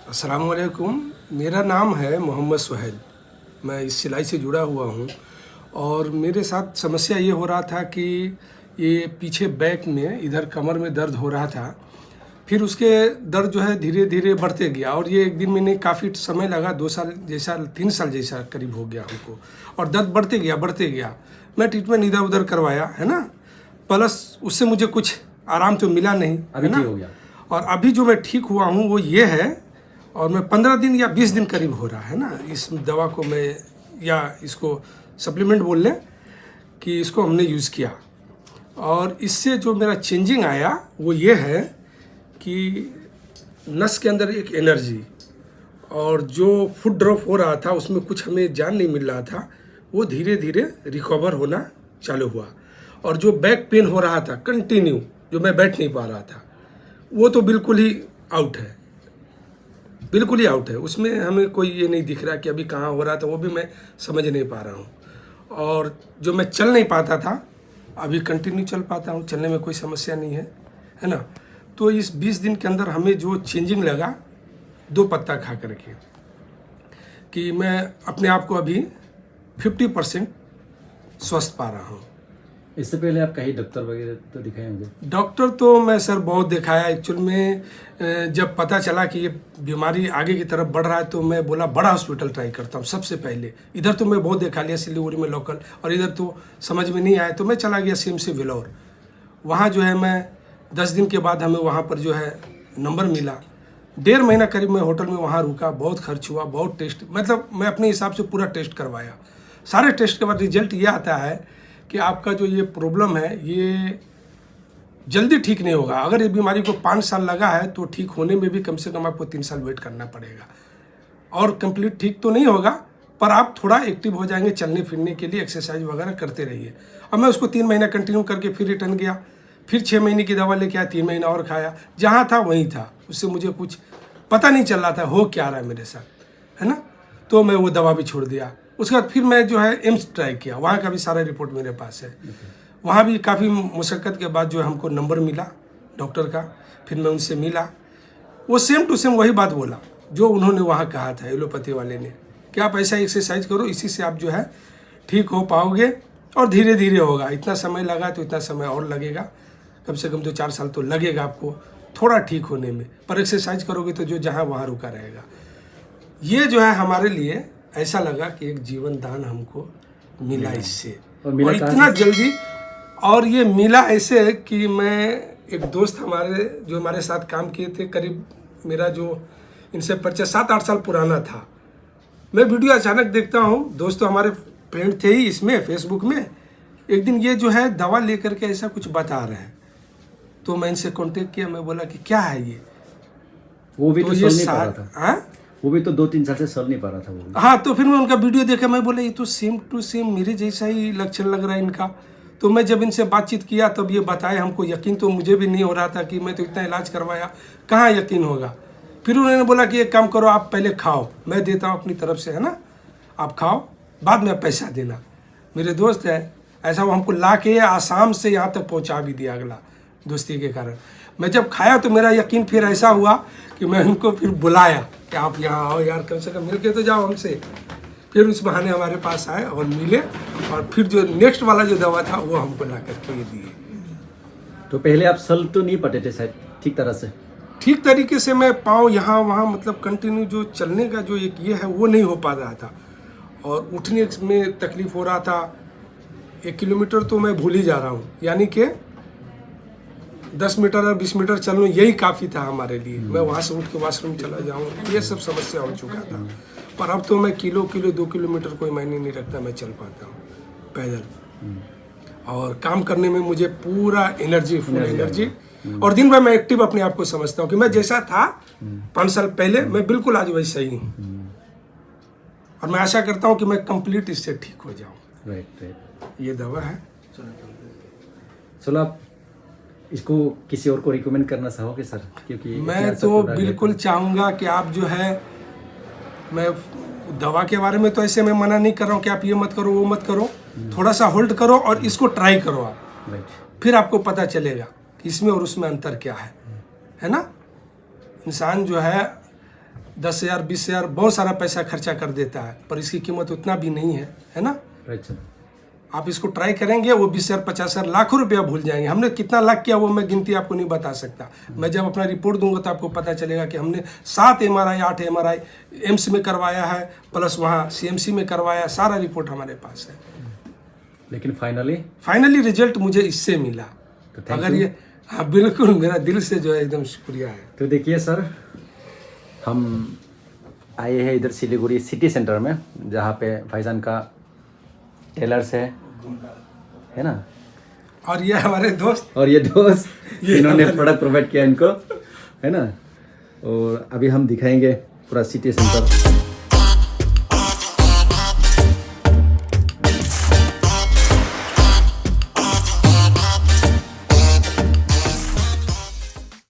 अस्सलाम वालेकुम। मेरा नाम है मोहम्मद सुहेल। मैं इस सिलाई से जुड़ा हुआ हूँ और मेरे साथ समस्या ये हो रहा था कि ये पीछे बैक में इधर कमर में दर्द हो रहा था। फिर उसके दर्द जो है धीरे धीरे बढ़ते गया और ये एक दिन में नहीं, काफ़ी समय लगा, 2 साल जैसा 3 साल जैसा करीब हो गया हमको। और दर्द बढ़ते गया। मैं ट्रीटमेंट इधर उधर करवाया है ना, प्लस उससे मुझे कुछ आराम तो मिला नहीं, अभी है ना। ठीक हो गया। और अभी जो मैं ठीक हुआ हूँ वो ये है, और मैं 15 दिन या 20 दिन करीब हो रहा है ना इस दवा को मैं, या इसको सप्लीमेंट बोल लें, कि इसको हमने यूज़ किया। और इससे जो मेरा चेंजिंग आया वो ये है कि नस के अंदर एक एनर्जी, और जो फुट ड्रॉप हो रहा था उसमें कुछ हमें जान नहीं मिल रहा था, वो धीरे धीरे रिकवर होना चालू हुआ। और जो बैक पेन हो रहा था कंटिन्यू, जो मैं बैठ नहीं पा रहा था, वो तो बिल्कुल ही आउट है, बिल्कुल ही आउट है। उसमें हमें कोई ये नहीं दिख रहा कि अभी कहाँ हो रहा था, वो भी मैं समझ नहीं पा रहा हूँ। और जो मैं चल नहीं पाता था, अभी कंटिन्यू चल पाता हूँ, चलने में कोई समस्या नहीं है ना। तो इस 20 दिन के अंदर हमें जो चेंजिंग लगा 2 पत्ता खा करके, कि मैं अपने आप को अभी 50% स्वस्थ पा रहा हूँ। इससे पहले आप कहीं डॉक्टर वगैरह तो दिखाए होंगे? डॉक्टर तो मैं सर बहुत दिखाया। एक्चुअल में जब पता चला कि ये बीमारी आगे की तरफ बढ़ रहा है तो मैं बोला बड़ा हॉस्पिटल ट्राई करता हूँ सबसे पहले। इधर तो मैं बहुत दिखा लिया सिलीगुड़ी में लोकल, और इधर तो समझ में नहीं आया तो मैं चला गया सीएमसी वेलोर। वहाँ जो है मैं 10 दिन के बाद हमें वहाँ पर जो है नंबर मिला। 1.5 महीना करीब मैं होटल में वहाँ रुका, बहुत खर्च हुआ, बहुत टेस्ट, मतलब मैं अपने हिसाब से पूरा टेस्ट करवाया। सारे टेस्ट के बाद रिजल्ट ये आता है कि आपका जो ये प्रॉब्लम है ये जल्दी ठीक नहीं होगा। अगर ये बीमारी को 5 साल लगा है तो ठीक होने में भी कम से कम आपको 3 साल वेट करना पड़ेगा। और कंप्लीट ठीक तो नहीं होगा, पर आप थोड़ा एक्टिव हो जाएंगे, चलने फिरने के लिए एक्सरसाइज वगैरह करते रहिए। अब मैं उसको 3 महीना कंटिन्यू करके फिर रिटर्न गया, फिर 6 महीने की दवा लेके आया, 3 महीना और खाया, जहाँ था वहीं था। उससे मुझे कुछ पता नहीं चल रहा था हो क्या रहा है मेरे साथ, है ना। तो मैं वो दवा भी छोड़ दिया। उसके बाद फिर मैं जो है एम्स ट्राई किया, वहाँ का भी सारा रिपोर्ट मेरे पास है। वहाँ भी काफ़ी मुशक्क़त के बाद जो है हमको नंबर मिला डॉक्टर का। फिर मैं उनसे मिला, वो सेम टू सेम वही बात बोला जो उन्होंने वहाँ कहा था एलोपैथी वाले ने, कि आप ऐसा एक्सरसाइज करो, इसी से आप जो है ठीक हो पाओगे और धीरे धीरे होगा। इतना समय लगा तो इतना समय और लगेगा, कम से कम 2-4 साल तो लगेगा आपको थोड़ा ठीक होने में, पर एक्सरसाइज करोगे तो जो जहाँ वहाँ रुका रहेगा। ये जो है हमारे लिए ऐसा लगा कि एक जीवन दान हमको मिला इससे, और इतना जल्दी। और ये मिला ऐसे कि मैं, एक दोस्त हमारे जो हमारे साथ काम किए थे, करीब मेरा जो इनसे परिचय 7-8 साल पुराना था। मैं वीडियो अचानक देखता हूँ, दोस्त तो हमारे फ्रेंड थे ही इसमें फेसबुक में। एक दिन ये जो है दवा लेकर के ऐसा कुछ बता रहे हैं, तो मैं इनसे कांटेक्ट किया। मैं बोला कि क्या है ये, वो भी तो ये चल नहीं पा रहा था। हाँ, वो भी तो 2-3 साल से चल नहीं पा रहा था वो भी। हाँ। तो फिर मैं उनका वीडियो देखा, मैं बोला ये तो सेम टू सेम मेरे जैसा ही लक्षण लग रहा है इनका। तो मैं जब इनसे बातचीत किया तब ये बताए हमको। यकीन तो मुझे भी नहीं हो रहा था कि मैं तो इतना इलाज करवाया, कहाँ यकीन होगा। फिर उन्होंने बोला कि एक काम करो, आप पहले खाओ, मैं देता हूँ अपनी तरफ से, है ना, आप खाओ, बाद में पैसा देना। मेरे दोस्त है ऐसा, वो हमको ला के आसाम से यहाँ तक पहुँचा भी दिया अगला दोस्ती के कारण। मैं जब खाया तो मेरा यकीन फिर ऐसा हुआ कि मैं उनको फिर बुलाया कि आप यहाँ आओ यार, कम से कम मिल के तो जाओ हमसे। फिर उस बहाने हमारे पास आए और मिले, और फिर जो नेक्स्ट वाला जो दवा था वो हमको ला करके ये दिए। तो पहले आप चल तो नहीं पाते थे शायद ठीक तरह से? ठीक तरीके से मैं पाँव यहाँ वहाँ, मतलब कंटिन्यू जो चलने का जो एक ये है वो नहीं हो पा रहा था, और उठने में तकलीफ हो रहा था। 1 किलोमीटर तो मैं भूल ही जा रहा हूँ, यानी कि 10 मीटर और 20 मीटर चल लूँ यही काफ़ी था हमारे लिए। मैं वहाँ से उठ के वॉशरूम चला जाऊँ, ये सब समस्या हो चुका था। पर अब तो मैं किलो 2 किलोमीटर कोई मायने नहीं रखता, मैं चल पाता हूँ पैदल। और काम करने में मुझे पूरा एनर्जी, फुल एनर्जी, और दिन भर मैं एक्टिव अपने आप को समझता हूँ कि मैं जैसा था 5 साल पहले, मैं बिल्कुल आज वैसा ही हूँ। और मैं आशा करता हूँ कि मैं कंप्लीट इससे ठीक हो जाऊँ। राइट। ये दवा है। चलो, आप इसको किसी और को रिकमेंड करना चाहोगे सर? क्योंकि मैं तो बिल्कुल चाहूँगा कि आप जो है, मैं दवा के बारे में तो ऐसे मैं मना नहीं कर रहा हूँ कि आप ये मत करो वो मत करो, थोड़ा सा होल्ड करो और इसको ट्राई करो आप, फिर आपको पता चलेगा कि इसमें और उसमें अंतर क्या है ना। इंसान जो है 10,000 20,000 बहुत सारा पैसा खर्चा कर देता है, पर इसकी कीमत उतना भी नहीं है ना। Right sir. आप इसको ट्राई करेंगे, वो 20,000 50,000 लाखों रुपया भूल जाएंगे। हमने कितना लाख किया वो मैं गिनती आपको नहीं बता सकता। मैं जब अपना रिपोर्ट दूंगा तो आपको पता चलेगा कि हमने 7 MRI 8 MRI एम्स में करवाया है, प्लस वहाँ CMC में करवाया, सारा रिपोर्ट हमारे पास है। लेकिन फाइनली रिजल्ट मुझे इससे मिला। तो thank अगर you। ये हाँ बिल्कुल, मेरा दिल से जो है एकदम शुक्रिया है। तो देखिए सर, हम आए हैं इधर सिलीगुड़ी सिटी सेंटर में, जहाँ पे भाईजान का टेलर्स है ना, और ये हमारे दोस्त और ये दोस्त इन्होंने प्रोडक्ट प्रोवाइड किया इनको, है ना। और अभी हम दिखाएंगे पूरा सिटी सेंटर।